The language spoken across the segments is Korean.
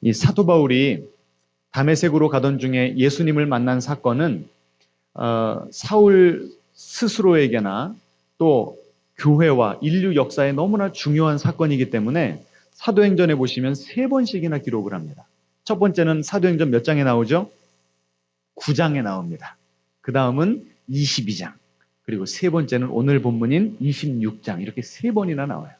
이 사도 바울이 다메섹으로 가던 중에 예수님을 만난 사건은 사울 스스로에게나 또 교회와 인류 역사에 너무나 중요한 사건이기 때문에 사도행전에 보시면 3번씩이나 기록을 합니다. 첫 번째는 사도행전 몇 장에 나오죠? 9장에 나옵니다. 그 다음은 22장, 그리고 세 번째는 오늘 본문인 26장, 이렇게 3번이나 나와요.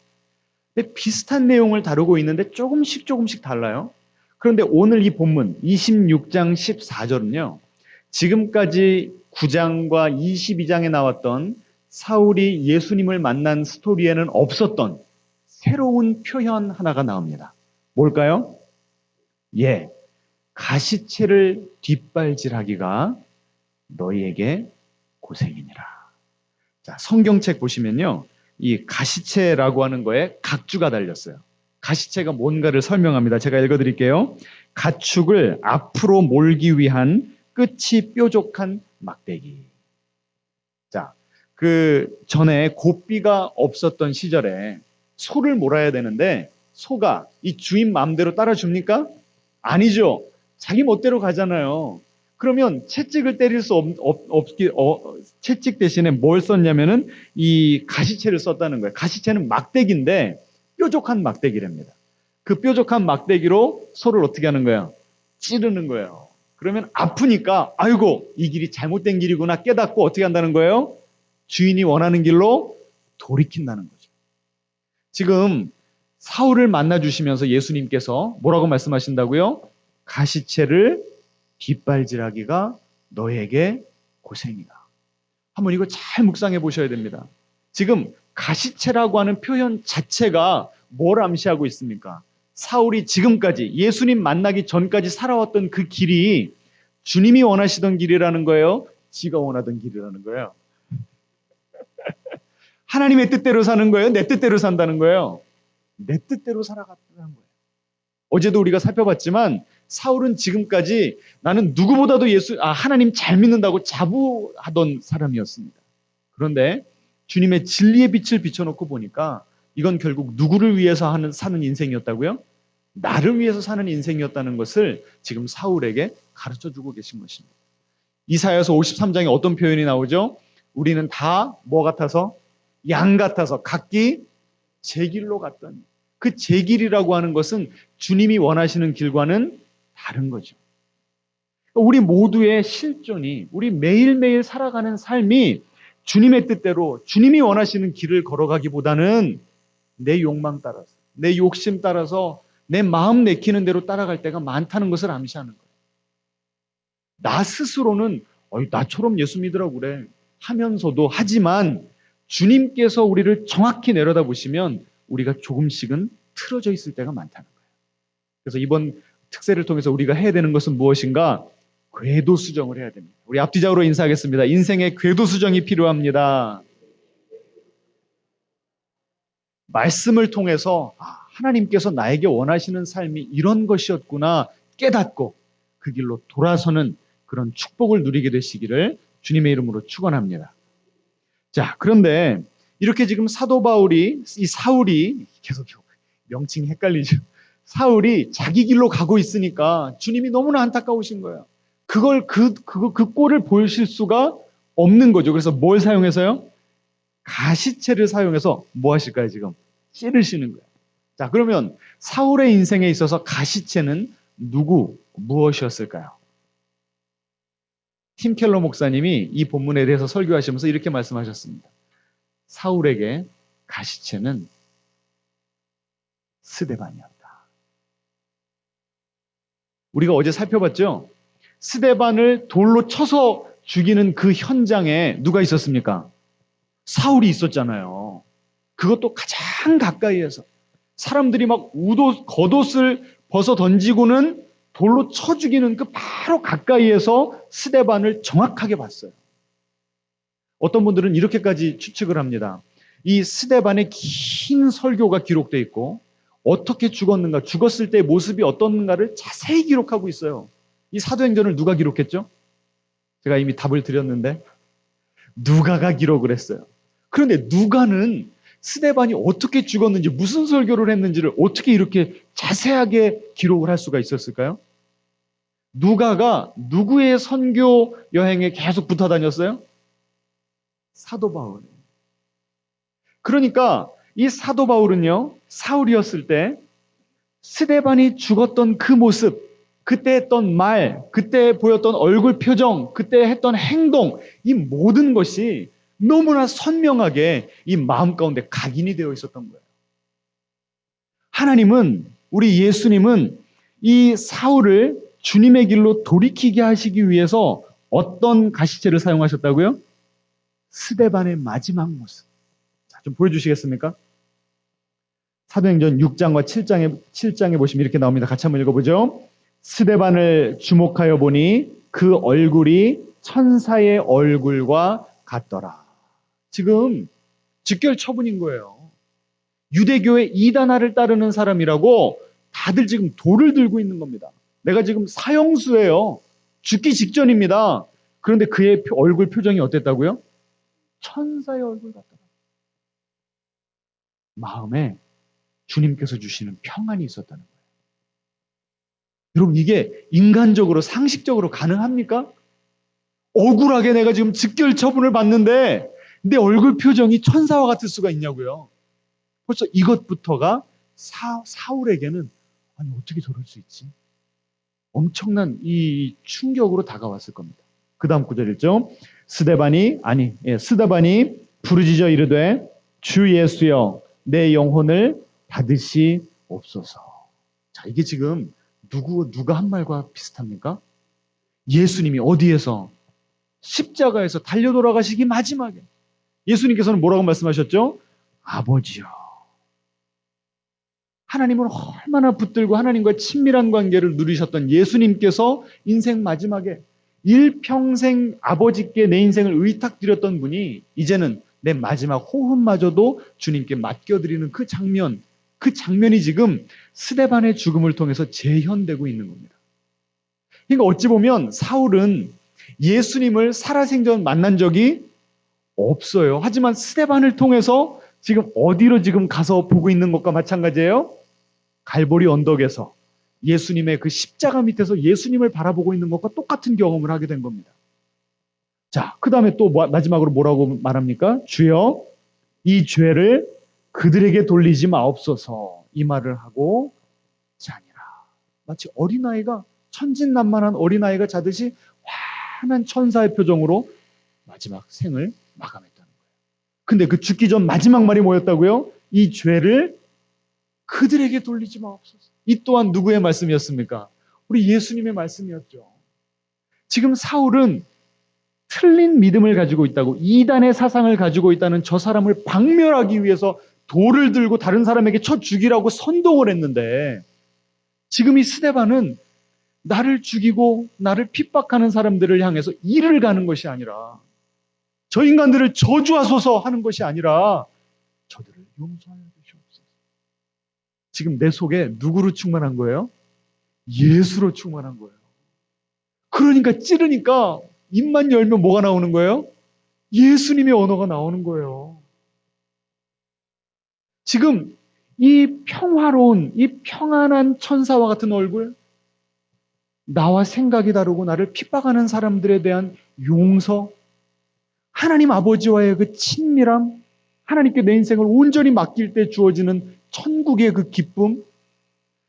근데 비슷한 내용을 다루고 있는데 조금씩 달라요. 그런데 오늘 이 본문 26장 14절은요. 지금까지 9장과 22장에 나왔던 사울이 예수님을 만난 스토리에는 없었던 새로운 표현 하나가 나옵니다. 뭘까요? 가시체를 뒷발질하기가 너희에게 고생이니라. 자, 성경책 보시면요. 이 가시체라고 하는 거에 각주가 달렸어요. 가시체가 뭔가를 설명합니다. 제가 읽어드릴게요. 가축을 앞으로 몰기 위한 끝이 뾰족한 막대기. 자, 그 전에 고삐가 없었던 시절에 소를 몰아야 되는데 소가 이 주인 마음대로 따라줍니까? 아니죠. 자기 멋대로 가잖아요. 그러면 채찍을 때릴 수 채찍 대신에 뭘 썼냐면은 이 가시채를 썼다는 거예요. 가시채는 막대기인데 뾰족한 막대기랍니다. 그 뾰족한 막대기로 소를 어떻게 하는 거예요? 찌르는 거예요. 그러면 아프니까 아이고 이 길이 잘못된 길이구나 깨닫고 어떻게 한다는 거예요? 주인이 원하는 길로 돌이킨다는 거죠. 지금 사울을 만나주시면서 예수님께서 뭐라고 말씀하신다고요? 가시채를 뒷발질하기가 너에게 고생이다. 한번 이거 잘 묵상해 보셔야 됩니다. 지금 가시채라고 하는 표현 자체가 뭘 암시하고 있습니까? 사울이 지금까지 예수님 만나기 전까지 살아왔던 그 길이 주님이 원하시던 길이라는 거예요? 지가 원하던 길이라는 거예요? 하나님의 뜻대로 사는 거예요? 내 뜻대로 산다는 거예요? 내 뜻대로 살아갔다는 거예요. 어제도 우리가 살펴봤지만 사울은 지금까지 나는 누구보다도 하나님 잘 믿는다고 자부하던 사람이었습니다. 그런데 주님의 진리의 빛을 비춰놓고 보니까 이건 결국 누구를 위해서 사는 인생이었다고요? 나를 위해서 사는 인생이었다는 것을 지금 사울에게 가르쳐주고 계신 것입니다. 이사야서 53장에 어떤 표현이 나오죠? 우리는 다 뭐 같아서? 양 같아서 각기 제 길로 갔더니, 그 제 길이라고 하는 것은 주님이 원하시는 길과는 다른 거죠. 우리 모두의 실존이, 우리 매일매일 살아가는 삶이 주님의 뜻대로 주님이 원하시는 길을 걸어가기보다는 내 욕망 따라서, 내 욕심 따라서 내 마음 내키는 대로 따라갈 때가 많다는 것을 암시하는 거예요. 나 스스로는 나처럼 예수 믿으라고 그래 하면서도, 하지만 주님께서 우리를 정확히 내려다보시면 우리가 조금씩은 틀어져 있을 때가 많다는 거예요. 그래서 이번 특세를 통해서 우리가 해야 되는 것은 무엇인가? 궤도 수정을 해야 됩니다. 우리 앞뒤적으로 인사하겠습니다. 인생의 궤도 수정이 필요합니다. 말씀을 통해서 하나님께서 나에게 원하시는 삶이 이런 것이었구나 깨닫고 그 길로 돌아서는 그런 축복을 누리게 되시기를 주님의 이름으로 축원합니다. 자, 그런데 이렇게 지금 사도 바울이, 이 사울이, 계속 명칭이 헷갈리죠. 사울이 자기 길로 가고 있으니까 주님이 너무나 안타까우신 거예요. 그 꼴을 보실 수가 없는 거죠. 그래서 뭘 사용해서요? 가시채를 사용해서 뭐 하실까요, 지금? 찌르시는 거예요. 자, 그러면 사울의 인생에 있어서 가시채는 무엇이었을까요? 팀 켈러 목사님이 이 본문에 대해서 설교하시면서 이렇게 말씀하셨습니다. 사울에게 가시채는 스데반이었다. 우리가 어제 살펴봤죠? 스데반을 돌로 쳐서 죽이는 그 현장에 누가 있었습니까? 사울이 있었잖아요. 그것도 가장 가까이에서 사람들이 막 겉옷을 벗어 던지고는 돌로 쳐 죽이는 그 바로 가까이에서 스데반을 정확하게 봤어요. 어떤 분들은 이렇게까지 추측을 합니다. 이 스데반의 긴 설교가 기록되어 있고 어떻게 죽었는가, 죽었을 때의 모습이 어떤가를 자세히 기록하고 있어요. 이 사도행전을 누가 기록했죠? 제가 이미 답을 드렸는데 누가가 기록을 했어요. 그런데 누가는 스데반이 어떻게 죽었는지, 무슨 설교를 했는지를 어떻게 이렇게 자세하게 기록을 할 수가 있었을까요? 누가가 누구의 선교 여행에 계속 붙어 다녔어요? 사도 바울. 그러니까 이 사도 바울은요, 사울이었을 때 스데반이 죽었던 그 모습, 그때 했던 말, 그때 보였던 얼굴 표정, 그때 했던 행동, 이 모든 것이 너무나 선명하게 이 마음 가운데 각인이 되어 있었던 거예요. 하나님은, 우리 예수님은 이 사울을 주님의 길로 돌이키게 하시기 위해서 어떤 가시체를 사용하셨다고요? 스데반의 마지막 모습. 자, 좀 보여주시겠습니까? 사도행전 6장과 7장에 보시면 이렇게 나옵니다. 같이 한번 읽어보죠. 스데반을 주목하여 보니 그 얼굴이 천사의 얼굴과 같더라. 지금 즉결 처분인 거예요. 유대교의 이단화를 따르는 사람이라고 다들 지금 돌을 들고 있는 겁니다. 내가 지금 사형수예요. 죽기 직전입니다. 그런데 그의 얼굴 표정이 어땠다고요? 천사의 얼굴 같더라. 마음에 주님께서 주시는 평안이 있었다는 거예요. 여러분, 이게 인간적으로, 상식적으로 가능합니까? 억울하게 내가 지금 즉결 처분을 받는데 내 얼굴 표정이 천사와 같을 수가 있냐고요. 벌써 이것부터가 사울에게는 아니 어떻게 저럴 수 있지? 엄청난 이 충격으로 다가왔을 겁니다. 그 다음 구절 읽죠. 스데반이 부르짖어 이르되 주 예수여 내 영혼을 받으시옵소서. 자, 이게 지금 누가 한 말과 비슷합니까? 예수님이 어디에서? 십자가에서 달려 돌아가시기 마지막에 예수님께서는 뭐라고 말씀하셨죠? 아버지여. 하나님은 얼마나 붙들고 하나님과 친밀한 관계를 누리셨던 예수님께서 인생 마지막에 일평생 아버지께 내 인생을 의탁드렸던 분이 이제는 내 마지막 호흡마저도 주님께 맡겨드리는 그 장면이 지금 스데반의 죽음을 통해서 재현되고 있는 겁니다. 그러니까 어찌 보면 사울은 예수님을 살아생전 만난 적이 없어요. 하지만 스데반을 통해서 지금 어디로 지금 가서 보고 있는 것과 마찬가지예요. 갈보리 언덕에서 예수님의 그 십자가 밑에서 예수님을 바라보고 있는 것과 똑같은 경험을 하게 된 겁니다. 자, 그 다음에 또 마지막으로 뭐라고 말합니까? 주여 이 죄를 그들에게 돌리지 마옵소서, 이 말을 하고 자니라. 마치 어린아이가, 천진난만한 어린아이가 자듯이 환한 천사의 표정으로 마지막 생을 마감했다는 거예요. 근데 그 죽기 전 마지막 말이 뭐였다고요? 이 죄를 그들에게 돌리지 마옵소서. 이 또한 누구의 말씀이었습니까? 우리 예수님의 말씀이었죠. 지금 사울은 틀린 믿음을 가지고 있다고, 이단의 사상을 가지고 있다는 저 사람을 박멸하기 위해서 돌을 들고 다른 사람에게 쳐 죽이라고 선동을 했는데, 지금 이 스데반은 나를 죽이고 나를 핍박하는 사람들을 향해서 일을 가는 것이 아니라, 저 인간들을 저주하소서 하는 것이 아니라 저들을 용서하여 주시옵소서. 지금 내 속에 누구로 충만한 거예요? 예수로 충만한 거예요. 그러니까 찌르니까 입만 열면 뭐가 나오는 거예요? 예수님의 언어가 나오는 거예요. 지금 이 평화로운, 이 평안한 천사와 같은 얼굴, 나와 생각이 다르고 나를 핍박하는 사람들에 대한 용서, 하나님 아버지와의 그 친밀함, 하나님께 내 인생을 온전히 맡길 때 주어지는 천국의 그 기쁨,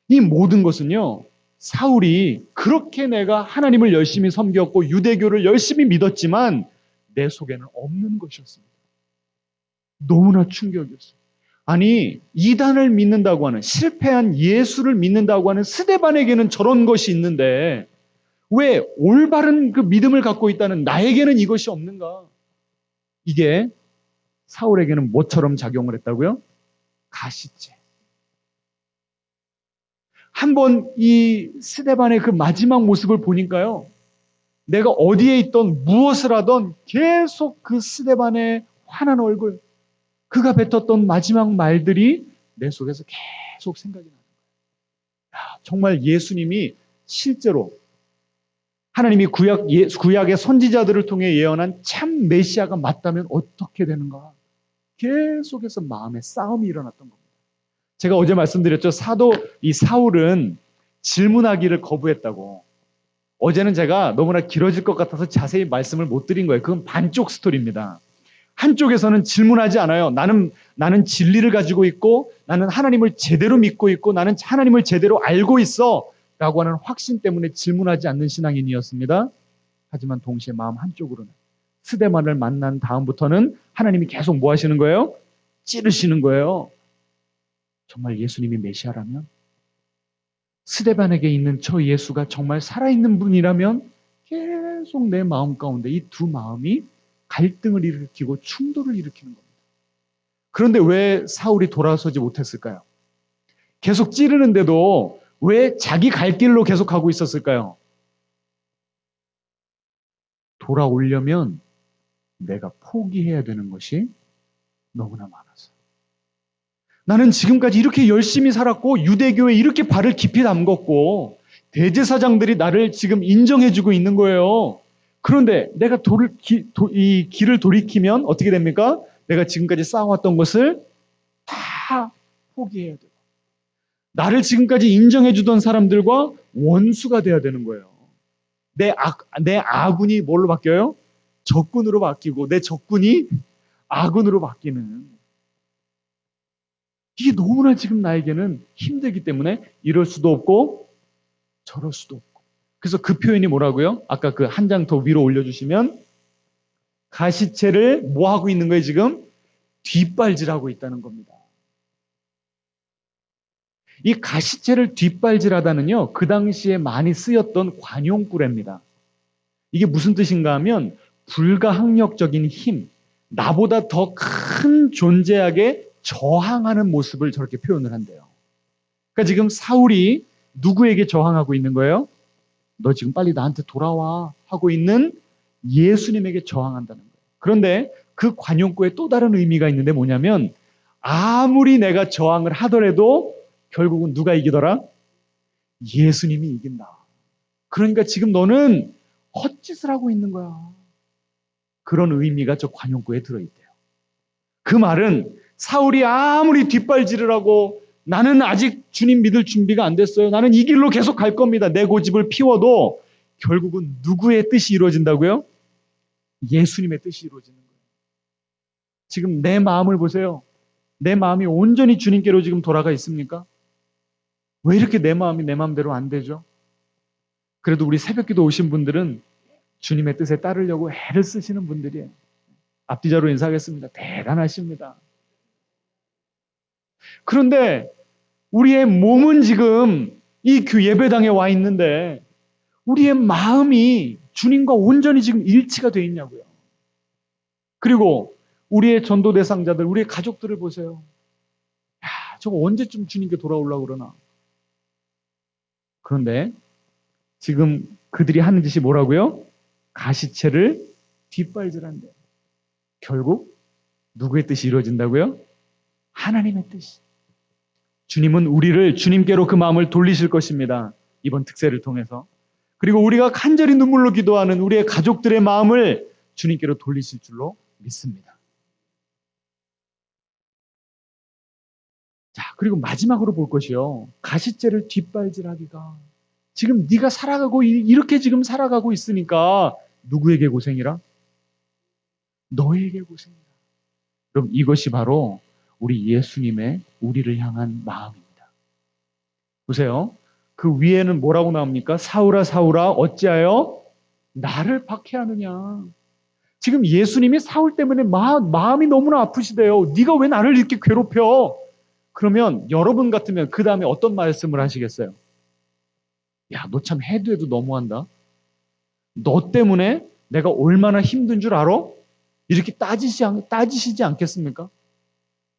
이 모든 것은요, 사울이 그렇게 내가 하나님을 열심히 섬겼고 유대교를 열심히 믿었지만 내 속에는 없는 것이었습니다. 너무나 충격이었어요. 아니, 이단을 믿는다고 하는, 실패한 예수를 믿는다고 하는 스데반에게는 저런 것이 있는데 왜 올바른 그 믿음을 갖고 있다는 나에게는 이것이 없는가? 이게 사울에게는 뭐처럼 작용을 했다고요? 가시체. 한번 이 스데반의 그 마지막 모습을 보니까요, 내가 어디에 있던 무엇을 하던 계속 그 스데반의 환한 얼굴, 그가 뱉었던 마지막 말들이 내 속에서 계속 생각이 나는 거예요. 정말 예수님이 실제로 하나님이 구약의 선지자들을 통해 예언한 참 메시아가 맞다면 어떻게 되는가? 계속해서 마음의 싸움이 일어났던 겁니다. 제가 어제 말씀드렸죠. 이 사울은 질문하기를 거부했다고. 어제는 제가 너무나 길어질 것 같아서 자세히 말씀을 못 드린 거예요. 그건 반쪽 스토리입니다. 한쪽에서는 질문하지 않아요. 나는 진리를 가지고 있고, 나는 하나님을 제대로 믿고 있고, 나는 하나님을 제대로 알고 있어. 라고 하는 확신 때문에 질문하지 않는 신앙인이었습니다. 하지만 동시에 마음 한쪽으로는 스데반을 만난 다음부터는 하나님이 계속 뭐 하시는 거예요? 찌르시는 거예요. 정말 예수님이 메시아라면, 스데반에게 있는 저 예수가 정말 살아있는 분이라면 계속 내 마음 가운데 이 두 마음이 갈등을 일으키고 충돌을 일으키는 겁니다. 그런데 왜 사울이 돌아서지 못했을까요? 계속 찌르는데도 왜 자기 갈 길로 계속 가고 있었을까요? 돌아오려면 내가 포기해야 되는 것이 너무나 많아서. 나는 지금까지 이렇게 열심히 살았고 유대교에 이렇게 발을 깊이 담궜고 대제사장들이 나를 지금 인정해주고 있는 거예요. 그런데 내가 이 길을 돌이키면 어떻게 됩니까? 내가 지금까지 쌓아왔던 것을 다 포기해야 돼요. 나를 지금까지 인정해주던 사람들과 원수가 돼야 되는 거예요. 내 아군이 뭘로 바뀌어요? 적군으로 바뀌고 내 적군이 아군으로 바뀌는. 이게 너무나 지금 나에게는 힘들기 때문에 이럴 수도 없고 저럴 수도 없고. 그래서 그 표현이 뭐라고요? 아까 그 한 장 더 위로 올려주시면 가시채를 뭐 하고 있는 거예요 지금? 뒷발질하고 있다는 겁니다. 이 가시채를 뒷발질하다는요. 그 당시에 많이 쓰였던 관용구례입니다. 이게 무슨 뜻인가 하면 불가항력적인 힘, 나보다 더 큰 존재에게 저항하는 모습을 저렇게 표현을 한대요. 그러니까 지금 사울이 누구에게 저항하고 있는 거예요? 너 지금 빨리 나한테 돌아와 하고 있는 예수님에게 저항한다는 거예요. 그런데 그 관용구에 또 다른 의미가 있는데 뭐냐면 아무리 내가 저항을 하더라도 결국은 누가 이기더라? 예수님이 이긴다. 그러니까 지금 너는 헛짓을 하고 있는 거야. 그런 의미가 저 관용구에 들어있대요. 그 말은 사울이 아무리 뒷발질을 하고 나는 아직 주님 믿을 준비가 안 됐어요. 나는 이 길로 계속 갈 겁니다. 내 고집을 피워도 결국은 누구의 뜻이 이루어진다고요? 예수님의 뜻이 이루어지는 거예요. 지금 내 마음을 보세요. 내 마음이 온전히 주님께로 지금 돌아가 있습니까? 왜 이렇게 내 마음이 내 마음대로 안 되죠? 그래도 우리 새벽기도 오신 분들은 주님의 뜻에 따르려고 애를 쓰시는 분들이에요. 앞뒤자로 인사하겠습니다. 대단하십니다. 그런데 우리의 몸은 지금 이 예배당에 와 있는데 우리의 마음이 주님과 온전히 지금 일치가 되어 있냐고요. 그리고 우리의 전도 대상자들, 우리의 가족들을 보세요. 야, 저거 언제쯤 주님께 돌아오려고 그러나. 그런데 지금 그들이 하는 짓이 뭐라고요? 가시채를 뒷발질한대. 결국 누구의 뜻이 이루어진다고요? 하나님의 뜻이. 주님은 우리를 주님께로 그 마음을 돌리실 것입니다. 이번 특세를 통해서. 그리고 우리가 간절히 눈물로 기도하는 우리의 가족들의 마음을 주님께로 돌리실 줄로 믿습니다. 자, 그리고 마지막으로 볼 것이요. 가시째를 뒷발질하기가. 지금 네가 살아가고 이렇게 지금 살아가고 있으니까 누구에게 고생이라? 너에게 고생이라. 그럼 이것이 바로 우리 예수님의 우리를 향한 마음입니다. 보세요. 그 위에는 뭐라고 나옵니까? 사울아 사울아 어찌하여 나를 박해하느냐. 지금 예수님이 사울 때문에 마음이 너무나 아프시대요. 네가 왜 나를 이렇게 괴롭혀? 그러면 여러분 같으면 그 다음에 어떤 말씀을 하시겠어요? 야, 너 참 해도 너무한다. 너 때문에 내가 얼마나 힘든 줄 알아? 이렇게 따지시지 않겠습니까?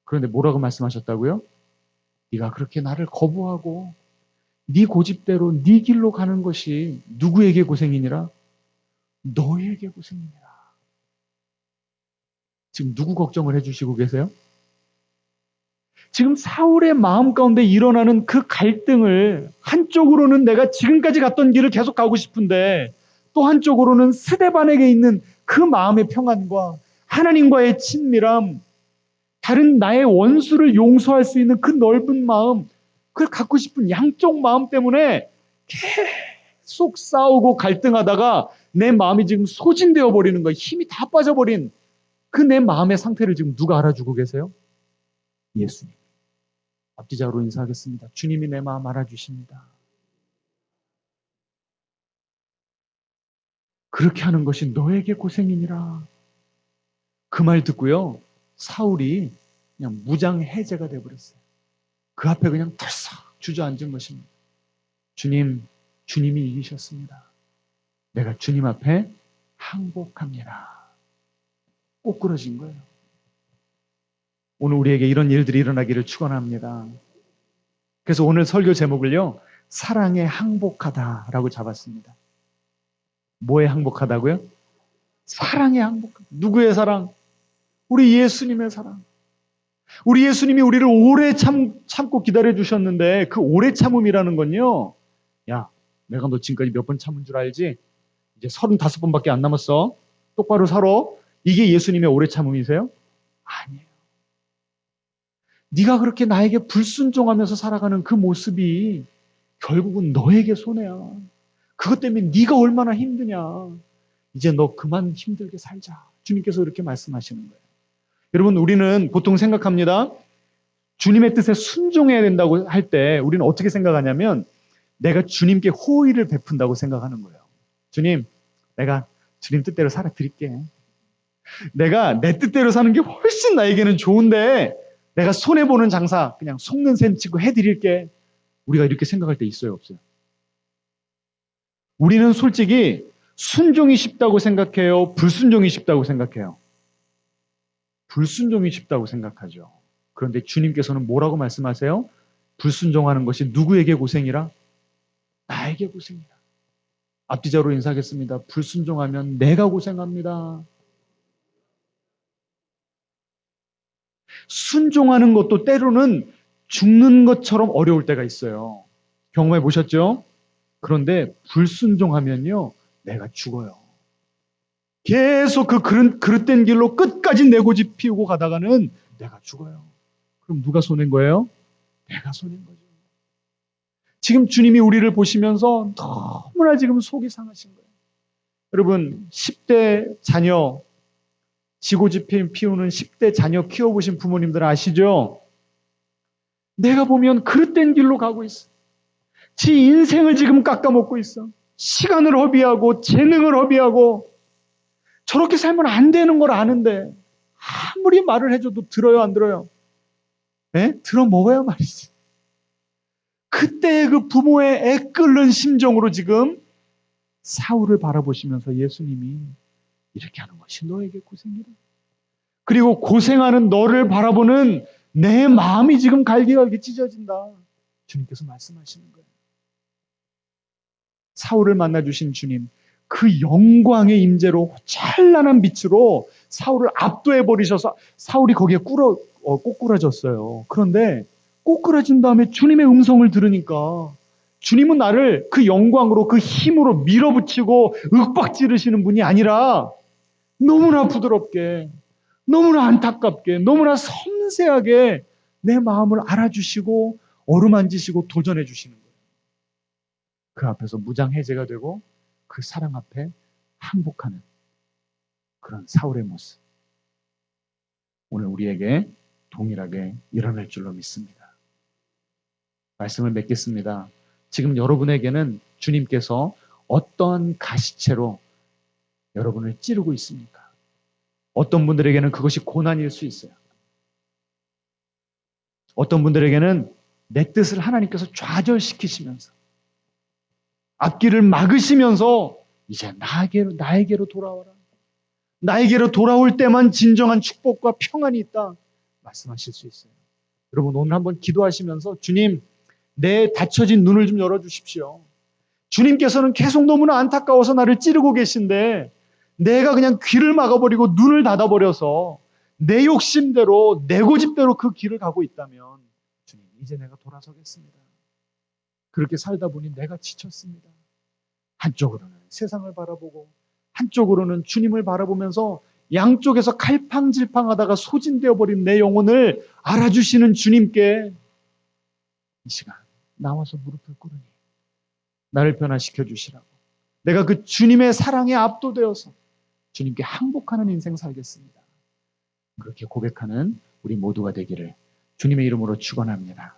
그런데 뭐라고 말씀하셨다고요? 네가 그렇게 나를 거부하고 네 고집대로 네 길로 가는 것이 누구에게 고생이니라? 너에게 고생이니라. 지금 누구 걱정을 해주시고 계세요? 지금 사울의 마음 가운데 일어나는 그 갈등을 한쪽으로는 내가 지금까지 갔던 길을 계속 가고 싶은데 또 한쪽으로는 스데반에게 있는 그 마음의 평안과 하나님과의 친밀함, 다른 나의 원수를 용서할 수 있는 그 넓은 마음, 그걸 갖고 싶은 양쪽 마음 때문에 계속 싸우고 갈등하다가 내 마음이 지금 소진되어 버리는 거예요. 힘이 다 빠져버린 그 내 마음의 상태를 지금 누가 알아주고 계세요? 예수님. 앞뒤자로 인사하겠습니다. 주님이 내 마음 알아주십니다. 그렇게 하는 것이 너에게 고생이니라. 그 말 듣고요, 사울이 그냥 무장 해제가 되어버렸어요. 그 앞에 그냥 털썩 주저앉은 것입니다. 주님, 주님이 이기셨습니다. 내가 주님 앞에 항복합니다. 꼬꾸러진 거예요. 오늘 우리에게 이런 일들이 일어나기를 축원합니다. 그래서 오늘 설교 제목을요, 사랑에 항복하다라고 잡았습니다. 뭐에 항복하다고요? 사랑에 항복하다. 누구의 사랑? 우리 예수님의 사랑. 우리 예수님이 우리를 오래 참고 기다려주셨는데 그 오래 참음이라는 건요, 야, 내가 너 지금까지 몇 번 참은 줄 알지? 이제 35번밖에 안 남았어. 똑바로 살아. 이게 예수님의 오래 참음이세요? 아니에요. 네가 그렇게 나에게 불순종하면서 살아가는 그 모습이 결국은 너에게 손해야. 그것 때문에 네가 얼마나 힘드냐. 이제 너 그만 힘들게 살자. 주님께서 이렇게 말씀하시는 거예요. 여러분, 우리는 보통 생각합니다. 주님의 뜻에 순종해야 된다고 할 때 우리는 어떻게 생각하냐면 내가 주님께 호의를 베푼다고 생각하는 거예요. 주님, 내가 주님 뜻대로 살아드릴게. 내가 내 뜻대로 사는 게 훨씬 나에게는 좋은데 내가 손해보는 장사 그냥 속는 셈 치고 해드릴게. 우리가 이렇게 생각할 때 있어요, 없어요? 우리는 솔직히 순종이 쉽다고 생각해요? 불순종이 쉽다고 생각해요? 불순종이 쉽다고 생각하죠. 그런데 주님께서는 뭐라고 말씀하세요? 불순종하는 것이 누구에게 고생이라? 나에게 고생이라. 앞뒤자로 인사하겠습니다. 불순종하면 내가 고생합니다. 순종하는 것도 때로는 죽는 것처럼 어려울 때가 있어요. 경험해 보셨죠? 그런데 불순종하면요, 내가 죽어요. 계속 그 그릇된 길로 끝까지 내고집 피우고 가다가는 내가 죽어요. 그럼 누가 손해인 거예요? 내가 손해인 거죠. 지금 주님이 우리를 보시면서 너무나 지금 속이 상하신 거예요. 여러분, 10대 자녀, 지고집 피우는 10대 자녀 키워보신 부모님들 아시죠? 내가 보면 그릇된 길로 가고 있어. 지 인생을 지금 깎아먹고 있어. 시간을 허비하고 재능을 허비하고 저렇게 살면 안 되는 걸 아는데 아무리 말을 해줘도 들어요, 안 들어요? 네? 들어 먹어야 말이지. 그때 그 부모의 애끓는 심정으로 지금 사울을 바라보시면서 예수님이 이렇게 하는 것이 너에게 고생이다. 그리고 고생하는 너를 바라보는 내 마음이 지금 갈기갈기 찢어진다. 주님께서 말씀하시는 거예요. 사울을 만나주신 주님, 그 영광의 임재로 찬란한 빛으로 사울을 압도해버리셔서 사울이 거기에 꼬꾸라졌어요. 그런데 꼬꾸라진 다음에 주님의 음성을 들으니까 주님은 나를 그 영광으로 그 힘으로 밀어붙이고 윽박지르시는 분이 아니라 너무나 부드럽게, 너무나 안타깝게, 너무나 섬세하게 내 마음을 알아주시고 어루만지시고 도전해 주시는 거예요. 그 앞에서 무장해제가 되고 그 사랑 앞에 항복하는 그런 사울의 모습. 오늘 우리에게 동일하게 일어날 줄로 믿습니다. 말씀을 맺겠습니다. 지금 여러분에게는 주님께서 어떠한 가시채로 여러분을 찌르고 있습니까? 어떤 분들에게는 그것이 고난일 수 있어요. 어떤 분들에게는 내 뜻을 하나님께서 좌절시키시면서 앞길을 막으시면서 이제 나에게로 돌아와라. 나에게로 돌아올 때만 진정한 축복과 평안이 있다. 말씀하실 수 있어요. 여러분 오늘 한번 기도하시면서 주님, 내 닫혀진 눈을 좀 열어주십시오. 주님께서는 계속 너무나 안타까워서 나를 찌르고 계신데 내가 그냥 귀를 막아버리고 눈을 닫아버려서 내 욕심대로 내 고집대로 그 길을 가고 있다면 주님, 이제 내가 돌아서겠습니다. 그렇게 살다 보니 내가 지쳤습니다. 한쪽으로는 세상을 바라보고 한쪽으로는 주님을 바라보면서 양쪽에서 갈팡질팡하다가 소진되어 버린 내 영혼을 알아주시는 주님께 이 시간 나와서 무릎을 꿇으니 나를 변화시켜 주시라고. 내가 그 주님의 사랑에 압도되어서 주님께 항복하는 인생 살겠습니다. 그렇게 고백하는 우리 모두가 되기를 주님의 이름으로 축원합니다.